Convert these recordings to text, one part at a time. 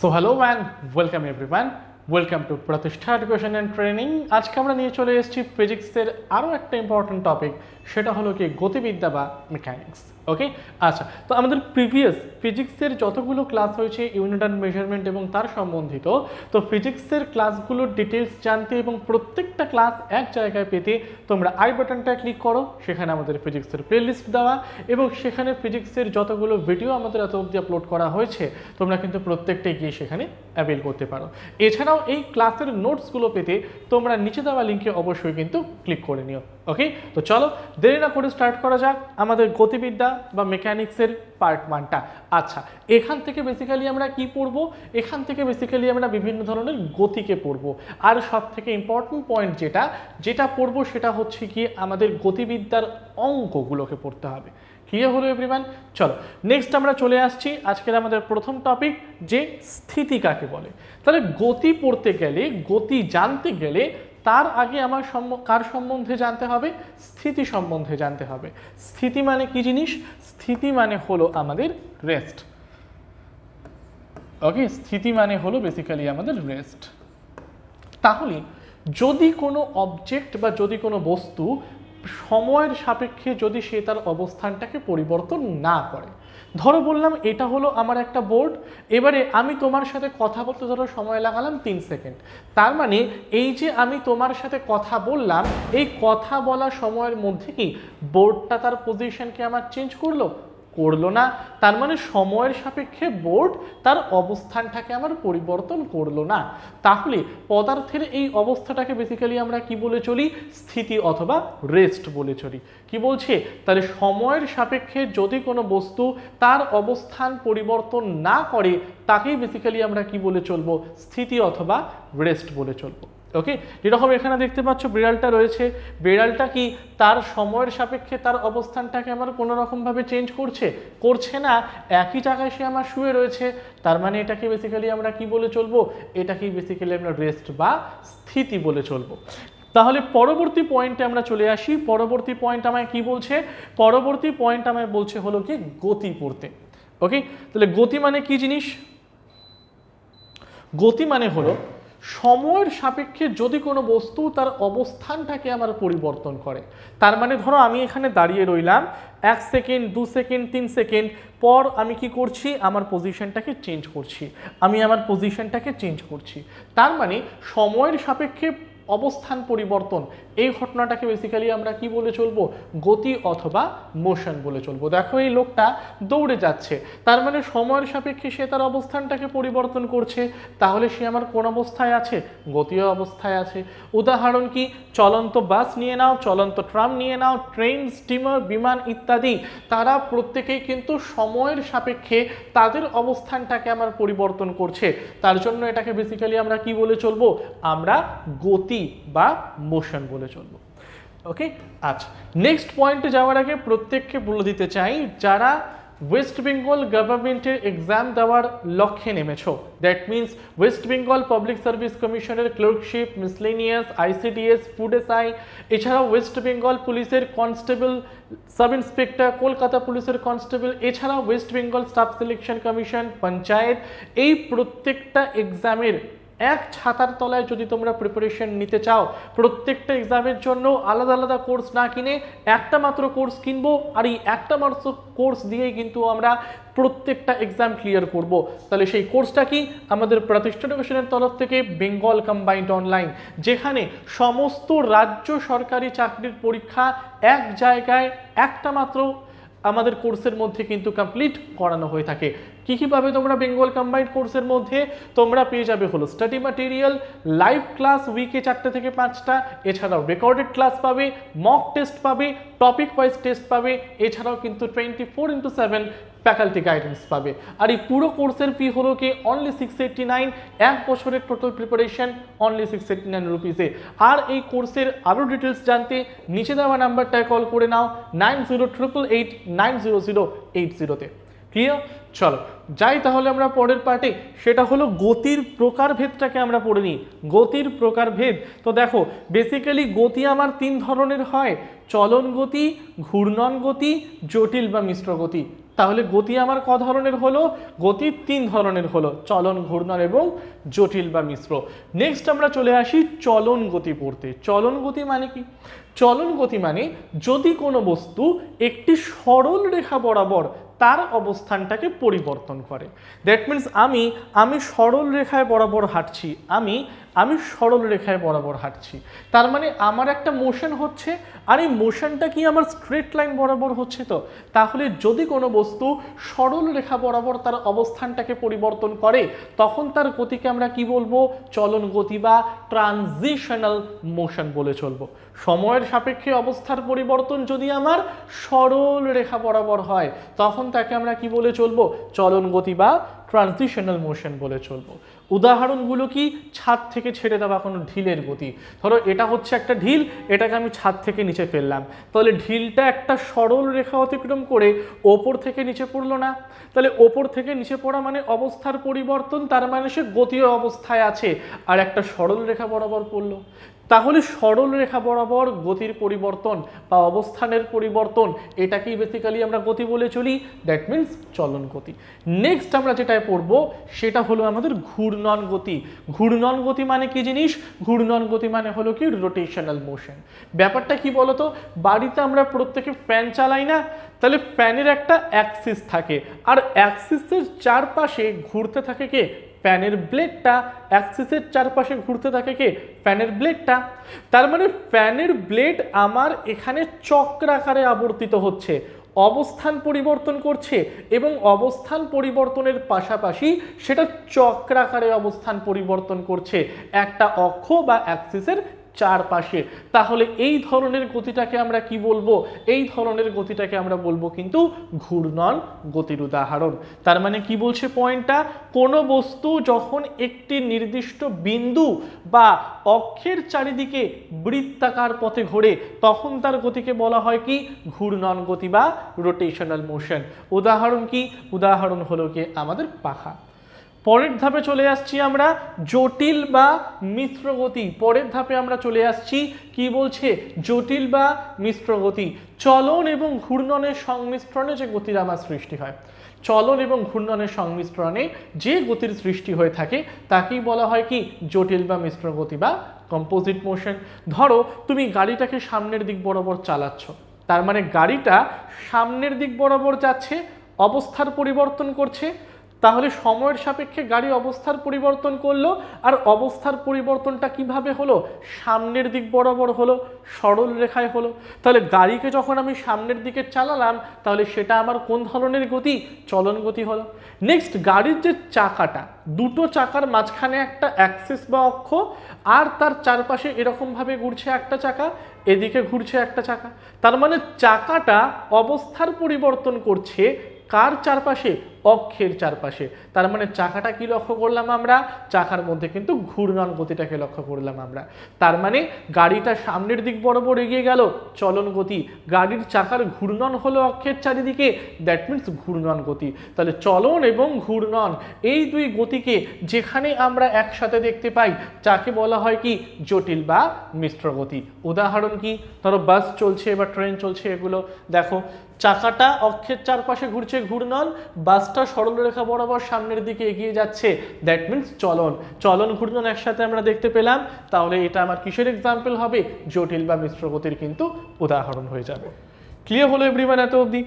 So hello man, welcome everyone, welcome to প্রতিষ্ঠা education and training. আজকে আমরা নিয়ে চলে এসেছি ফিজিক্সের আরও একটা ইম্পর্টেন্ট টপিক, সেটা হলো কি গতিবিদ্যা বা মেকানিক্স। ওকে, আচ্ছা, তো আমাদের প্রিভিয়াস ফিজিক্সের যতগুলো ক্লাস হয়েছে ইউনিট অ্যান্ড মেজারমেন্ট এবং তার সম্বন্ধিত, তো ফিজিক্সের ক্লাসগুলোর ডিটেলস জানতে এবং প্রত্যেকটা ক্লাস এক জায়গায় পেতে তোমরা আই বাটনটা ক্লিক করো। সেখানে আমাদের ফিজিক্সের প্লেলিস্ট দেওয়া এবং সেখানে ফিজিক্সের যতগুলো ভিডিও আমাদের এত অবধি আপলোড করা হয়েছে তোমরা কিন্তু প্রত্যেকটাই গিয়ে সেখানে অ্যাভেল করতে পারো। এছাড়াও এই ক্লাসের নোটসগুলো পেতে তোমরা নিচে দেওয়া লিঙ্কে অবশ্যই কিন্তু ক্লিক করে নিও। ওকে, তো চলো দেরি না করে স্টার্ট করা যাক আমাদের গতিবিদ্যা বা মেকানিক্সের পার্ট 1টা। আচ্ছা, এখান থেকে বেসিক্যালি আমরা কি পড়বো? এখান থেকে বেসিক্যালি আমরা বিভিন্ন ধরনের গতিকে পড়বো। আর সব থেকে ইম্পর্টেন্ট পয়েন্ট যেটা পড়বো সেটা হচ্ছে কি আমাদের গতিবিদ্যার অঙ্কগুলোকে পড়তে হবে। ক্লিয়ার হলো এভরিওয়ান? চলো নেক্সট আমরা চলে আসছি আজকের আমাদের প্রথম টপিক, যে স্থিতি কাকে বলে। তাহলে গতি পড়তে গেলে, গতি জানতে গেলে তার আগে আমার কার সম্বন্ধে জানতে হবে? স্থিতি সম্বন্ধে জানতে হবে। স্থিতি মানে কি জিনিস? স্থিতি মানে হলো আমাদের রেস্ট। ওকে, স্থিতি মানে হলো বেসিক্যালি আমাদের রেস্ট। তাহলে যদি কোনো অবজেক্ট বা যদি কোনো বস্তু সময়ের সাপেক্ষে যদি সে তার অবস্থানটাকে পরিবর্তন না করে, ধরো বললাম এটা হলো আমার একটা বোর্ড, এবারে আমি তোমার সাথে কথা বলতে ধরো সময় লাগালাম 3 সেকেন্ড। তার মানে এই যে আমি তোমার সাথে কথা বললাম, এই কথা বলা সময়ের মধ্যে কি বোর্ডটা তার পজিশনকে আমার চেঞ্জ করলো না। তার মানে সময়ের সাপেক্ষে বোর্ড তার অবস্থানটাকে আমার পরিবর্তন করলো না। তাহলে পদার্থের এই অবস্থাটাকে বেসিক্যালি আমরা কি বলে চলি? স্থিতি অথবা রেস্ট বলে চলি। কি বলছে? তাহলে সময়ের সাপেক্ষে যদি কোনো বস্তু তার অবস্থান পরিবর্তন না করে তাকেই বেসিক্যালি আমরা কি বলে চলবো? স্থিতি অথবা রেস্ট বলে চলবো। ওকে, যেরকম এখানে দেখতে পাচ্ছ বিড়ালটা রয়েছে, বিড়ালটা কি তার সময়ের সাপেক্ষে তার অবস্থানটাকে আমার কোনো রকমভাবে চেঞ্জ করছে না, একই জায়গায় সে আমার শুয়ে রয়েছে। তার মানে এটাকে বেসিক্যালি আমরা কি বলে চলবো? এটাকেই বেসিক্যালি আমরা রেস্ট বা স্থিতি বলে চলবো। তাহলে পরবর্তী পয়েন্টে আমরা চলে আসি। পরবর্তী পয়েন্ট আমায় কি বলছে? পরবর্তী পয়েন্ট আমায় বলছে হলো কি গতি পড়তে। ওকে, তাহলে গতি মানে কি জিনিস? গতি মানে হলো সময়ের সাপেক্ষে যদি কোনো বস্তু তার অবস্থানটাকে আমার পরিবর্তন করে। তার মানে ধরো আমি এখানে দাঁড়িয়ে রইলাম, 1 সেকেন্ড 2 সেকেন্ড 3 সেকেন্ড পর আমি কি করছি? আমার পজিশনটাকে চেঞ্জ করছি। তার মানে সময়ের সাপেক্ষে অবস্থান পরিবর্তন, এই ঘটনাটাকে বেসিক্যালি আমরা কি বলে চলবো? গতি অথবা মোশন বলে চলবো। দেখো এই লোকটা দৌড়ে যাচ্ছে, তার মানে সময়ের সাপেক্ষে সে তার অবস্থানটাকে পরিবর্তন করছে। তাহলে সে আমার কোন অবস্থায় আছে? গতীয় অবস্থায় আছে। উদাহরণ কি? চলন্ত বাস নিয়ে নাও, চলন্ত ট্রাম নিয়ে নাও, ট্রেন, স্টিমার, বিমান ইত্যাদি, তারা প্রত্যেকেই কিন্তু সময়ের সাপেক্ষে তাদের অবস্থানটাকে আমার পরিবর্তন করছে। তার জন্য এটাকে বেসিক্যালি আমরা কি বলে চলবো? আমরা গতি বা মোশন বলে চলবো। ওকে, আচ্ছা, নেক্সট পয়েন্টে যাওয়ার আগে প্রত্যেককে বলে দিতে চাই, যারা ওয়েস্ট বেঙ্গল গভর্নমেন্টের এক্সাম দেওয়ার লক্ষ্যে নেমেছো, that means West Bengal public service কমিশনের clerkship, miscellaneous, ICDS, food SI, এছাড়াও ওয়েস্ট বেঙ্গল পুলিশের কনস্টেবল, সাব ইন্সপেক্টর, কলকাতা পুলিশের কনস্টেবল, এছাড়াও West Bengal staff selection commission, panchayat, এই প্রত্যেকটা এক্সামের এক ছাতার তলায় যদি তোমরা প্রিপারেশন নিতে চাও, প্রত্যেকটা এক্সামের জন্য আলাদা আলাদা কোর্স না কিনে একটা মাত্র কোর্স কিনবো, আর এই একটা মাত্র কোর্স দিয়েই কিন্তু আমরা প্রত্যেকটা এক্সাম ক্লিয়ার করব। তাহলে সেই কোর্সটা কি? আমাদের প্রতিষ্ঠা এডুকেশনের তরফ থেকে বেঙ্গল কম্বাইন্ড অনলাইন, যেখানে সমস্ত রাজ্য সরকারি চাকরির পরীক্ষা এক জায়গায় একটা মাত্র আমাদের কোর্সের মধ্যে কিন্তু কমপ্লিট করানো হয়ে থাকে। কী পাবে তোমরা বেঙ্গল কম্বাইন্ড কোর্সের মধ্যে? তোমরা পেয়ে যাবে হলো স্টাডি ম্যাটেরিয়াল, লাইভ ক্লাস উইকে 4টে থেকে 5টা, এছাড়াও রেকর্ডেড ক্লাস পাবে, মক টেস্ট পাবে, টপিক ওয়াইজ টেস্ট পাবে, এছাড়াও কিন্তু 24/7 ফ্যাকাল্টি গাইডেন্স পাবে। আর এই পুরো কোর্সের ফি হলো কি অনলি 689, এক বছরের টোটাল প্রিপারেশন অনলি 689 রুপিসে। আর এই কোর্সের আরও ডিটেলস জানতে নিচে দেওয়া নাম্বারটায় কল করে নাও 9088890080-তে। ক্লিয়ার? চলো যাই তাহলে আমরা পরের পার্টে, সেটা হলো গতির প্রকারভেদটাকে আমরা পড়ে নিই। গতির প্রকারভেদ, তো দেখো বেসিক্যালি গতি আমার 3 ধরনের হয়: চলন গতি, ঘূর্ণন গতি, জটিল বা মিশ্র গতি। তাহলে গতি আমার ক ধরনের হলো? গতি 3 ধরনের হলো, চলন, ঘূর্ণন এবং জটিল বা মিশ্র। নেক্সট আমরা চলে আসি চলন গতি পড়তে। চলন গতি মানে কি? চলন গতি মানে যদি কোনো বস্তু একটি সরল রেখা বরাবর তার অবস্থানটাকে পরিবর্তন করে। দ্যাট মিনস আমি সরল রেখায় বরাবর হাঁটছি, আমি সরল রেখায় বরাবর হাঁটছি, তার মানে আমার একটা মোশন হচ্ছে, আর এই মোশনটা কি আমার স্ট্রেট লাইন বরাবর হচ্ছে। তো তাহলে যদি কোনো বস্তু সরল রেখা বরাবর তার অবস্থানটাকে পরিবর্তন করে তখন তার গতিকে আমরা কি বলবো? চলন গতি বা ট্রানজিশনাল মোশন বলে চলবো। সময়ের সাপেক্ষে অবস্থার পরিবর্তন যদি আমার সরল রেখা বরাবর হয় তখন তাকে আমরা কি বলে চলবো? চলন গতি বা ট্রানজিশনাল মোশন বলে চলবো। উদাহরণগুলো কি? ছাদ থেকে ছেড়ে দেওয়া কোনো ঢিলের গতি। ধরো এটা হচ্ছে একটা ঢিল, এটাকে আমি ছাদ থেকে নিচে ফেললাম, তাহলে ঢিলটা একটা সরল রেখা অতিক্রম করে ওপর থেকে নিচে পড়লো না? তাহলে ওপর থেকে নিচে পড়া মানে অবস্থার পরিবর্তন, তার মানে সে গতীয় অবস্থায় আছে, আর একটা সরল রেখা বরাবর পড়লো। তাহলে সরল রেখা বরাবর গতির পরিবর্তন বা অবস্থানের পরিবর্তন, এটাকেই বেসিক্যালি আমরা গতি বলে চলি, দ্যাট মিনস চলন গতি। নেক্সট আমরা যেটায় পড়ব সেটা হলো আমাদের ঘূর্ণন গতি। ঘূর্ণন গতি মানে কি জিনিস? ঘূর্ণন গতি মানে হলো কি রোটেশনাল মোশন। ব্যাপারটা কি বলতো? বাড়িতে আমরা প্রত্যেকে ফ্যান চালাই না? তাহলে ফ্যানের একটা অ্যাক্সিস থাকে, আর অ্যাক্সিসের চারপাশে ঘুরতে থাকে কে? ফ্যানের ব্লেডটা। অ্যাক্সিসের চারপাশে ঘুরতে থাকে কে? ফ্যানের ব্লেডটা। তার মানে ফ্যানের ব্লেড আমার এখানে চক্রাকারে আবর্তিত হচ্ছে, অবস্থান পরিবর্তন করছে, এবং অবস্থান পরিবর্তনের পাশাপাশি সেটা চক্রাকারে অবস্থান পরিবর্তন করছে একটা অক্ষ বা অ্যাক্সিসের চারপাশে। তাহলে এই ধরনের গতিটাকে আমরা কি বলবো? এই ধরনের গতিটাকে আমরা বলবো কিন্তু ঘূর্ণন গতির উদাহরণ। তার মানে কি বলছে পয়েন্টটা? কোনো বস্তু যখন একটি নির্দিষ্ট বিন্দু বা অক্ষের চারিদিকে বৃত্তাকার পথে ঘোরে তখন তার গতিকে বলা হয় কি? ঘূর্ণন গতি বা রোটেশনাল মোশন। উদাহরণ কি? উদাহরণ হলো কি আমাদের পাখা। পরের ধাপে চলে আসছি আমরা জটিল বা মিশ্র গতি। পরের ধাপে আমরা চলে আসছি কি বলছে? জটিল বা মিশ্র গতি। চলন এবং ঘূর্ণনের সংমিশ্রণে যে গতির আমার সৃষ্টি হয়, চলন এবং ঘূর্ণনের সংমিশ্রণে যে গতির সৃষ্টি হয়ে থাকে তাকেই বলা হয় কি? জটিল বা মিশ্র গতি বা কম্পোজিট মোশন। ধরো তুমি গাড়িটাকে সামনের দিক বরাবর চালাচ্ছ, তার মানে গাড়িটা সামনের দিক বরাবর যাচ্ছে, অবস্থার পরিবর্তন করছে। তাহলে সময়ের সাপেক্ষে গাড়ি অবস্থার পরিবর্তন করলো, আর অবস্থার পরিবর্তনটা কিভাবে হলো? সামনের দিক বরাবর হলো, সরল রেখায় হলো। তাহলে গাড়িকে যখন আমি সামনের দিকে চালালাম তাহলে সেটা আমার কোন ধরনের গতি? চলন গতি হলো। নেক্সট, গাড়ির যে চাকাটা, দুটো চাকার মাঝখানে একটা অ্যাক্সিস বা অক্ষ, আর তার চারপাশে এরকমভাবে ঘুরছে একটা চাকা, এদিকে ঘুরছে একটা চাকা। তার মানে চাকাটা অবস্থার পরিবর্তন করছে কার চারপাশে? অক্ষের চারপাশে। তার মানে চাকাটা কি লক্ষ্য করলাম আমরা? চাকার মধ্যে কিন্তু ঘূর্ণন গতিটাকে লক্ষ্য করলাম আমরা। তার মানে গাড়িটা সামনের দিক বরাবর এগিয়ে গেল, চলন গতি। গাড়ির চাকার ঘূর্ণন হলো অক্ষের চারিদিকে, দ্যাট মিনস ঘূর্ণন গতি। তাহলে চলন এবং ঘূর্ণন এই দুই গতিকে যেখানে আমরা একসাথে দেখতে পাই যাকে বলা হয় কি? জটিল বা মিশ্র গতি। উদাহরণ কি? ধরো বাস চলছে বা ট্রেন চলছে, এগুলো দেখো চাকাটা অক্ষের চারপাশে ঘুরছে ঘূর্ণন, বাসটা সরলরেখা বরাবর সামনের দিকে এগিয়ে যাচ্ছে, দ্যাট মিনস চলন। চলন ঘূর্ণন একসাথে আমরা দেখতে পেলাম, তাহলে এটা আমার কিসের এক্সাম্পল হবে? জটিল বা মিশ্র গতির কিন্তু উদাহরণ হয়ে যাবে। ক্লিয়ার হলো এভরিওয়ান এত অবধি?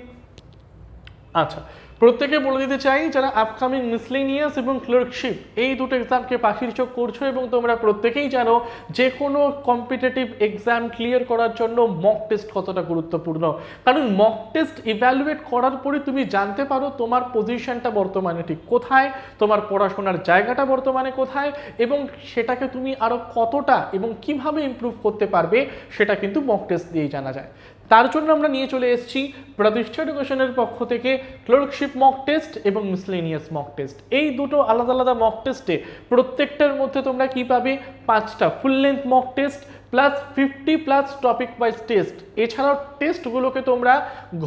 আচ্ছা, প্রত্যেকে বলে দিতে চাই যারা আপকামিং মিসলেনিয়াস এবং ক্লার্কশিপ এই দুটো এক্সামকে পাখির চোখ করছো এবং তোমরা প্রত্যেকেই জানো যে কোনো কম্পিটিটিভ এক্সাম ক্লিয়ার করার জন্য মক টেস্ট কতটা গুরুত্বপূর্ণ। কারণ মক টেস্ট ইভ্যালুয়েট করার পরে তুমি জানতে পারো তোমার পজিশনটা বর্তমানে ঠিক কোথায়, তোমার পড়াশোনার জায়গাটা বর্তমানে কোথায়, এবং সেটাকে তুমি আরও কতটা এবং কিভাবে ইমপ্রুভ করতে পারবে সেটা কিন্তু মক টেস্ট দিয়েই জানা যায়। তার জন্য আমরা নিয়ে চলে এসেছি প্রতিষ্ঠা এডুকেশনের পক্ষ থেকে ক্লার্কশিপ মক টেস্ট এবং মিসলেনিয়াস মক টেস্ট। এই দুটো আলাদা আলাদা মক টেস্টে প্রত্যেকটার মধ্যে তোমরা কি পাবে? 5টা ফুল length mock test, plus 50 plus topic wise test. এছাড়াও টেস্টগুলোকে তোমরা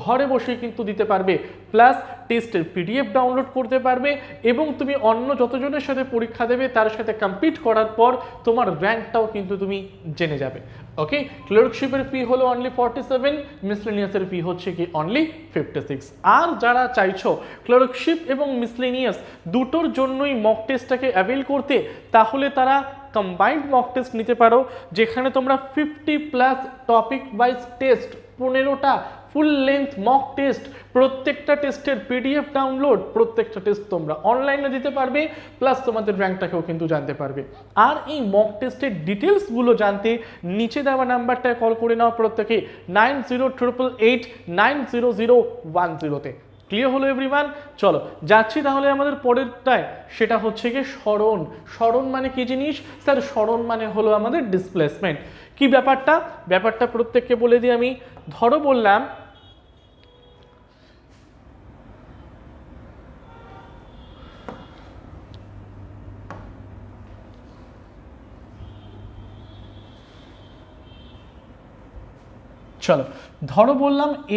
ঘরে বসে কিন্তু দিতে পারবে, প্লাস টেস্টের পিডিএফ ডাউনলোড করতে পারবে এবং তুমি অন্য যতজনের সাথে পরীক্ষা দেবে তার সাথে কম্পিট করার পর তোমার র্যাঙ্কটাও কিন্তু তুমি জেনে যাবে। ওকে, ক্লার্কশিপের ফি হলো অনলি 47, মিসলেনিয়াসের ফি হচ্ছে কি অনলি 56। আর যারা চাইছো ক্লার্কশিপ এবং মিসলেনিয়াস দুটোর জন্যই মক টেস্টটাকে অ্যাভেল করতে, তাহলে তারা কম্বাইন্ড মক টেস্ট নিতে পারো, যেখানে তোমরা 50 প্লাস টপিক ওয়াইজ টেস্ট, 15টা ফুল লেন্থ মক টেস্ট, প্রত্যেকটা টেস্টের পিডিএফ ডাউনলোড, প্রত্যেকটা টেস্ট তোমরা অনলাইনে দিতে পারবে, প্লাস তোমাদের র্যাঙ্কটাকেও কিন্তু জানতে পারবে। আর এই মক টেস্টের ডিটেলসগুলো জানতে নিচে দেওয়া নাম্বারটায় কল করে নাও প্রত্যেকে 9088890010-তে। ক্লিয়ার হলো এভরিওয়ান? চলো যাচ্ছি তাহলে আমাদের পরেরটায়, সেটা হচ্ছে কি স্মরণ। স্মরণ মানে কি জিনিস স্যার? স্মরণ মানে হলো আমাদের ডিসপ্লেসমেন্ট। কি ব্যাপারটা প্রত্যেককে বলে দিই আমি। ধরো বললাম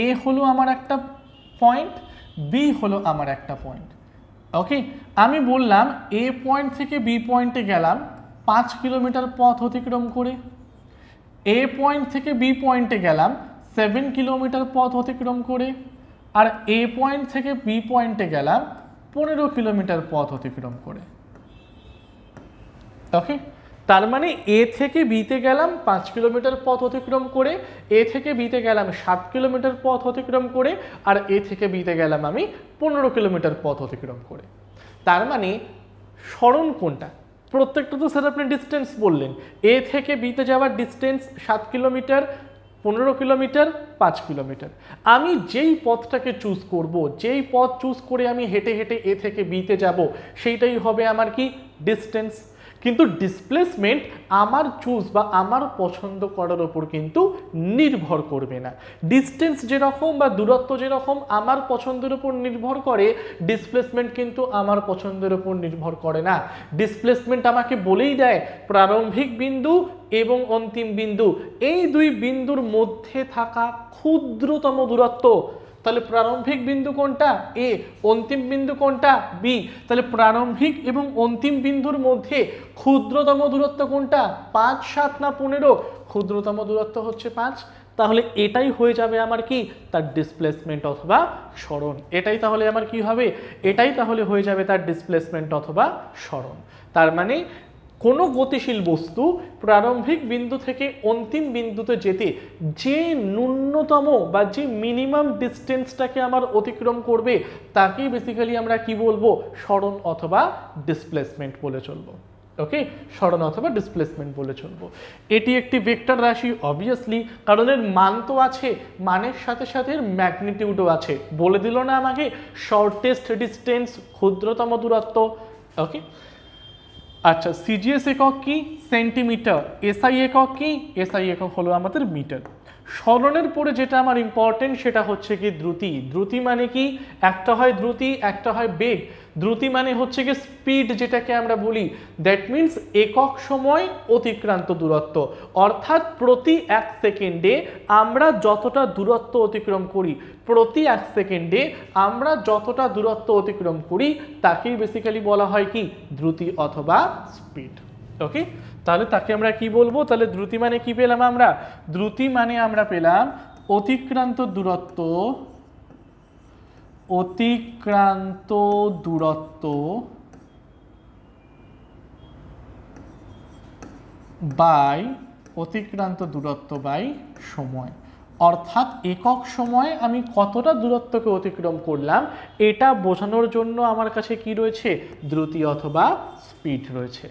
এ হলো আমার একটা পয়েন্ট, বি হলো আমার একটা পয়েন্ট। ওকে, আমি বললাম এ পয়েন্ট থেকে বি পয়েন্টে গেলাম 5 কিলোমিটার পথ অতিক্রম করে, এ পয়েন্ট থেকে বি পয়েন্টে গেলাম 7 কিলোমিটার পথ অতিক্রম করে, আর এ পয়েন্ট থেকে বি পয়েন্টে গেলাম 15 কিলোমিটার পথ অতিক্রম করে। ওকে, তার মানে এ থেকে বিতে গেলাম 5 কিলোমিটার পথ অতিক্রম করে, এ থেকে বিতে গেলাম 7 কিলোমিটার পথ অতিক্রম করে, আর এ থেকে বিতে গেলাম আমি 15 কিলোমিটার পথ অতিক্রম করে। তার মানে স্মরণ কোনটা? প্রত্যেকটা তো স্যার আপনি ডিস্টেন্স বললেন, এ থেকে বিতে যাওয়ার ডিস্টেন্স 7 কিলোমিটার, 15 কিলোমিটার, 5 কিলোমিটার। আমি যেই পথটাকে চুজ করব, যেই পথ চুজ করে আমি হেঁটে হেঁটে এ থেকে বিতে যাব, সেইটাই হবে আমার কি ডিস্টেন্স। কিন্তু ডিসপ্লেসমেন্ট আমার চুজ বা আমার পছন্দ করার ওপর কিন্তু নির্ভর করবে না। ডিস্টেন্স যেরকম বা দূরত্ব যেরকম আমার পছন্দের উপর নির্ভর করে, ডিসপ্লেসমেন্ট কিন্তু আমার পছন্দের উপর নির্ভর করে না। ডিসপ্লেসমেন্ট আমাকে বলেই দেয় প্রারম্ভিক বিন্দু এবং অন্তিম বিন্দু, এই দুই বিন্দুর মধ্যে থাকা ক্ষুদ্রতম দূরত্ব। তাহলে প্রারম্ভিক বিন্দু কোনটা? এ। অন্তিম বিন্দু কোনটা? বি। তাহলে প্রারম্ভিক এবং অন্তিম বিন্দুর মধ্যে ক্ষুদ্রতম দূরত্ব কোনটা? 5, 7 না 15? ক্ষুদ্রতম দূরত্ব হচ্ছে 5। তাহলে এটাই হয়ে যাবে আমার কি? তার ডিসপ্লেসমেন্ট অথবা স্মরণ। এটাই তাহলে আমার কি হবে? এটাই তাহলে হয়ে যাবে তার ডিসপ্লেসমেন্ট অথবা স্মরণ। তার মানে কোনো গতিশীল বস্তু প্রারম্ভিক বিন্দু থেকে অন্তিম বিন্দুতে যেতে যে ন্যূনতম বা যে মিনিমাম ডিস্টেন্সটাকে আমার অতিক্রম করবে, তাকেই বেসিক্যালি আমরা কি বলবো? স্মরণ অথবা ডিসপ্লেসমেন্ট বলে চলবো। ওকে, স্মরণ অথবা ডিসপ্লেসমেন্ট বলে চলবো। এটি একটি ভেক্টর রাশি অবভিয়াসলি, কারণ এর মান তো আছে, মানের সাথে সাথে এর ম্যাগনিটিউডও আছে। বলে দিল না আমাকে শর্টেস্ট ডিস্টেন্স, ক্ষুদ্রতম দূরত্ব। ওকে, আচ্ছা, সিজিএস একক কি? সেন্টিমিটার। এসআই একক কি? এসআই একক হলো আমাদের মিটার। স্মরণের পরে যেটা আমার ইম্পর্টেন্ট সেটা হচ্ছে কি দ্রুতি। দ্রুতি মানে কি? একটা হয় দ্রুতি, একটা হয় বেগ। দ্রুতি মানে হচ্ছে কি স্পিড, যেটাকে আমরা বলি। দ্যাট মিনস একক সময় অতিক্রান্ত দূরত্ব, অর্থাৎ প্রতি 1 সেকেন্ডে আমরা যতটা দূরত্ব অতিক্রম করি, প্রতি 1 সেকেন্ডে আমরা যতটা দূরত্ব অতিক্রম করি তাকেই বেসিক্যালি বলা হয় কি? দ্রুতি অথবা স্পিড। ওকে, তাহলে তাকে আমরা কি বলবো? তাহলে দ্রুতি মানে কি পেলাম আমরা? দ্রুতি মানে আমরা পেলাম অতিক্রান্ত দূরত্ব, অতিক্রান্ত দূরত্ব বাই সময়। অর্থাৎ একক সময়ে আমি কতটা দূরত্বকে অতিক্রম করলাম এটা বোঝানোর জন্য আমার কাছে কি রয়েছে? দ্রুতি অথবা স্পিড রয়েছে।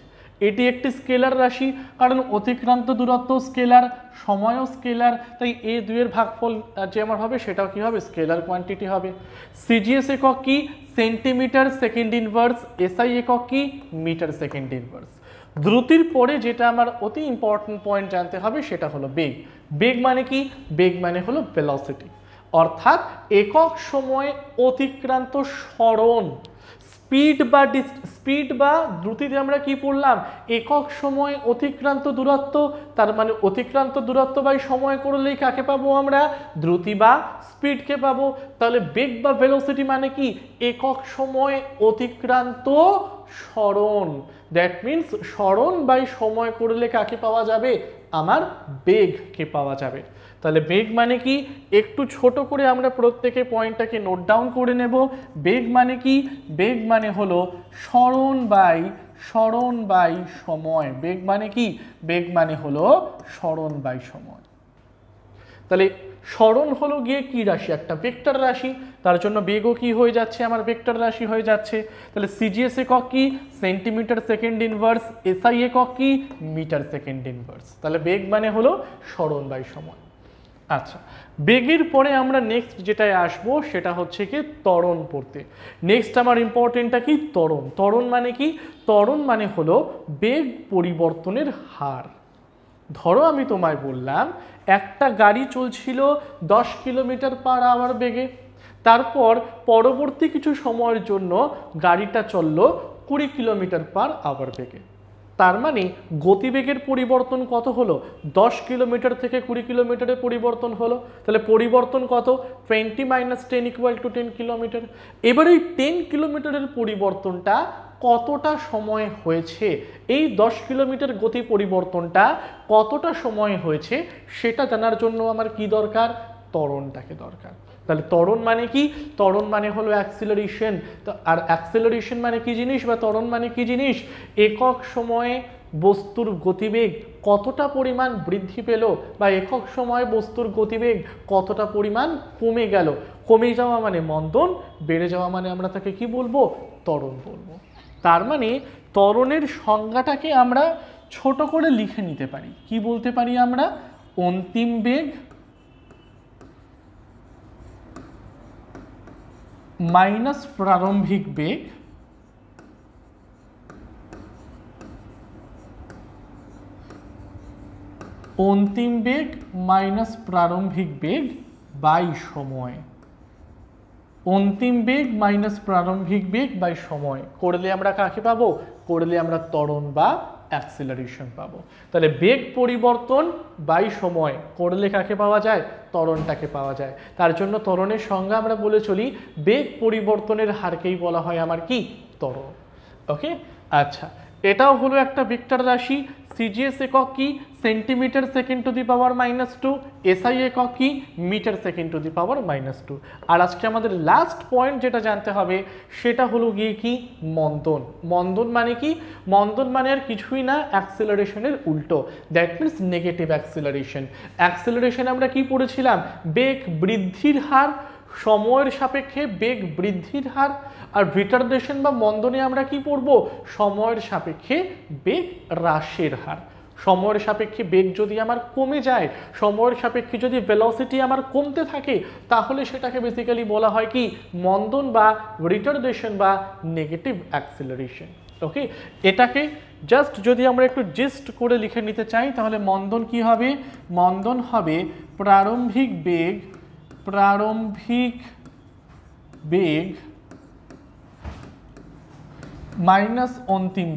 এটি একটি স্কেলার রাশি, কারণ অতিক্রান্ত দূরত্ব স্কেলার, সময়ও স্কেলার, তাই এ দুইয়ের ভাগফল যে আমার হবে সেটাও কি হবে? স্কেলার কোয়ান্টিটি হবে। সিজিএস একক কি? Centimetre second inverse. এসআই একক কি? Metre second inverse. দ্রুতির পরে যেটা আমার অতি ইম্পর্টেন্ট পয়েন্ট জানতে হবে সেটা হলো বেগ। বেগ মানে কি? বেগ মানে হলো ভেলোসিটি, অর্থাৎ একক সময়ে অতিক্রান্ত স্মরণ। স্পিড বা দ্রুতিতে আমরা কি পড়লাম, একক সময় অতিক্রান্ত দূরত্ব, তার মানে অতিক্রান্ত দূরত্ব বাই সময় করলেই কাকে পাবো আমরা, দ্রুতি বা স্পিডকে পাবো। তাহলে বেগ বা ভেলোসিটি মানে কি, একক সময় অতিক্রান্ত সরণ, দ্যাট মিনস সরণ বাই সময় করলে কাকে পাওয়া যাবে, আমার বেগকে পাওয়া যাবে। তাহলে বেগ মানে কি, একটু ছোট করে আমরা প্রত্যেকে পয়েন্টটাকে নোট ডাউন করে নেব। বেগ মানে কি, বেগ মানে হলো সরণ বাই সময়। বেগ মানে কি, বেগ মানে হলো সরণ বাই সময়। তাহলে সরণ হলো গিয়ে কি রাশি, একটা ভেক্টর রাশি, তার জন্য বেগও কি হয়ে যাচ্ছে, আমার ভেক্টর রাশি হয়ে যাচ্ছে। তাহলে সিজিএস একক কি, সেন্টিমিটার সেকেন্ড ইনভার্স, এসআই একক কি, মিটার সেকেন্ড ইনভার্স। তাহলে বেগ মানে হলো সরণ বাই সময়। আচ্ছা, বেগের পরে আমরা নেক্সট যেটায় আসবো সেটা হচ্ছে কি ত্বরণ পড়তে। নেক্সট আমার ইম্পর্টেন্টটা কি, ত্বরণ। ত্বরণ মানে কি, ত্বরণ মানে হলো বেগ পরিবর্তনের হার। ধরো আমি তোমায় বললাম একটা গাড়ি চলছিল 10 কিলোমিটার পার আওয়ার বেগে, তারপর পরবর্তী কিছু সময়ের জন্য গাড়িটা চললো 20 কিলোমিটার পার আওয়ার বেগে। তার মানে গতিবেগের পরিবর্তন কত হলো, 10 কিলোমিটার থেকে 20 কিলোমিটারের পরিবর্তন হলো। তাহলে পরিবর্তন কত, 20 - 10 = 10 কিলোমিটার। এবার এই 10 কিলোমিটারের পরিবর্তনটা কতটা সময় হয়েছে, এই 10 কিলোমিটার গতি পরিবর্তনটা কতটা সময় হয়েছে সেটা জানার জন্য আমার কি দরকার, ত্বরণটাকে দরকার। তাহলে ত্বরণ মানে কি, ত্বরণ মানে হলো অ্যাক্সিলারেশন। তো আর অ্যাক্সিলারেশন মানে কি জিনিস, বা ত্বরণ মানে কি জিনিস, একক সময়ে বস্তুর গতিবেগ কতটা পরিমাণ বৃদ্ধি পেল, বা একক সময়ে বস্তুর গতিবেগ কতটা পরিমাণ কমে গেল। কমে যাওয়া মানে মন্দন, বেড়ে যাওয়া মানে আমরা তাকে কি বলবো, ত্বরণ বলবো। তার মানে ত্বরণের সংজ্ঞাটাকে আমরা ছোট করে লিখে নিতে পারি, কি বলতে পারি আমরা, অন্তিম বেগ মাইনাস প্রারম্ভিক বেগ অন্তিম বেগ মাইনাস প্রারম্ভিক বেগ বাই সময়। অন্তিম বেগ মাইনাস প্রারম্ভিক বেগ বাই সময় করলে আমরা কাকে পাবো, করলে আমরা ত্বরণ বা অ্যাক্সিলারেশন পাবো। তাহলে বেগ পরিবর্তন বাই সময় করলে কাকে পাওয়া যায়, ত্বরণটাকে পাওয়া যায়। তার জন্য ত্বরণের সংজ্ঞা আমরা বলে চলি, বেগ পরিবর্তনের হারকেই বলা হয় আমার কি, ত্বরণ। ওকে, আচ্ছা, এটাও হলো একটা ভেক্টর রাশি। সিজিএস একক কি, centimetre second to the power -2, SI একক কি, মিটার সেকেন্ড টু দি পাওয়ার -2। আর আজকে আমাদের লাস্ট পয়েন্ট যেটা জানতে হবে সেটা হলো গিয়ে কি, মন্দন। মন্দন মানে কি, মন্দন মানে আর কিছুই না, অ্যাক্সিলারেশনের উল্টো, that means negative acceleration. Acceleration আমরা কি পড়েছিলাম, বেগ বৃদ্ধির হার, সময়ের সাপেক্ষে বেগ বৃদ্ধির হার। আর রিটার্ডেশন বা মন্দনে আমরা কি পড়ব, সময়ের সাপেক্ষে বেগ হ্রাসের হার। সময়ের সাপেক্ষে বেগ যদি আমার কমে যায়, সময়ের সাপেক্ষে যদি ভেলোসিটি আমার কমতে থাকে, তাহলে সেটাকে বেসিক্যালি বলা হয় কি, মন্দন বা রিটার্ডেশন বা নেগেটিভ অ্যাক্সিলারেশন। ওকে, এটাকে জাস্ট যদি আমরা একটু জিস্ট করে লিখে নিতে চাই তাহলে মন্দন কি হবে, মন্দন হবে প্রারম্ভিক বেগ মাইনাস অন্তিম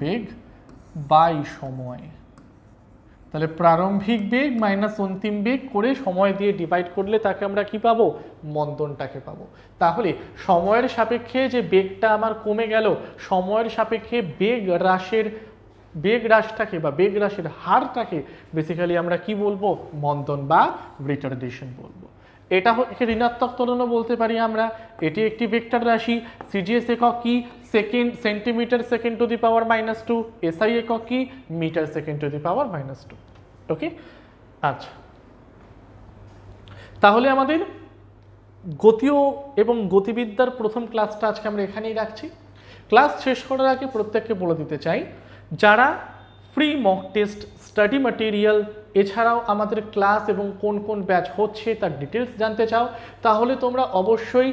বেগ বাই সময়। তাহলে প্রারম্ভিক বেগ মাইনাস অন্তিম বেগ করে সময় দিয়ে ডিভাইড করলে তাকে আমরা কি পাবো, মন্দনটাকে পাবো। তাহলে সময়ের সাপেক্ষে যে বেগটা আমার কমে গেল, সময়ের সাপেক্ষে বেগ হ্রাসটাকে বা বেগ হ্রাসের হারটাকে বেসিক্যালি আমরা কি বলবো, মন্দন বা রিটার্ডেশন বলবো। এটা একে ঋণাত্মক ত্বরণও বলতে পারি আমরা। এটি একটি ভেক্টর রাশি। সিজিএস একক কি, centimetre second to the power -2, SI একক কি, মিটার সেকেন্ড টু দি পাওয়ার -2। ওকে, আচ্ছা, তাহলে আমাদের গতীয় এবং গতিবিদ্যার প্রথম ক্লাসটা আজকে আমরা এখানেই রাখছি। ক্লাস শেষ করার আগে প্রত্যেককে বলে দিতে চাই, যারা free mock test, study material এছাড়াও আমাদের ক্লাস এবং কোন কোন ব্যাচ হচ্ছে তার ডিটেলস জানতে চাও, তাহলে তোমরা অবশ্যই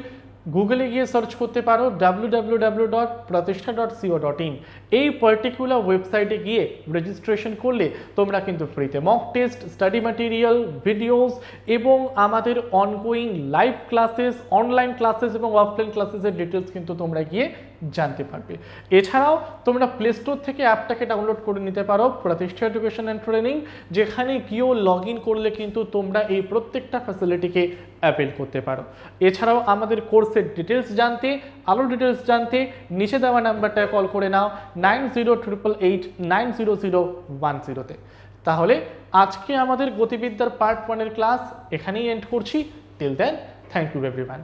গুগলে গিয়ে সার্চ করতে পারো www.pratishtha.co.in। এই পার্টিকুলার ওয়েবসাইটে গিয়ে রেজিস্ট্রেশন করলে তোমরা কিন্তু ফ্রিতে mock test, study material, videos এবং আমাদের ongoing live classes, online classes এবং অফলাইন ক্লাসেসের ডিটেলস কিন্তু তোমরা গিয়ে জানতে পারবে। এছাড়াও তোমরা প্লে স্টোর থেকে অ্যাপটাকে ডাউনলোড করে নিতে পারো, প্রতিষ্ঠা এডুকেশন অ্যান্ড ট্রেনিং, যেখানে গিয়েও লগ ইন করলে কিন্তু তোমরা এই প্রত্যেকটা ফ্যাসিলিটিকে অ্যাভেল করতে পারো। এছাড়াও আমাদের কোর্সের ডিটেলস জানতে, আরও ডিটেলস জানতে নিচে দেওয়া নাম্বারটায় কল করে নাও 9088890010-তে। তাহলে আজকে আমাদের গতিবিদ্যার পার্ট 1 এর ক্লাস এখানেই এন্ড করছি। Till then, thank you everyone.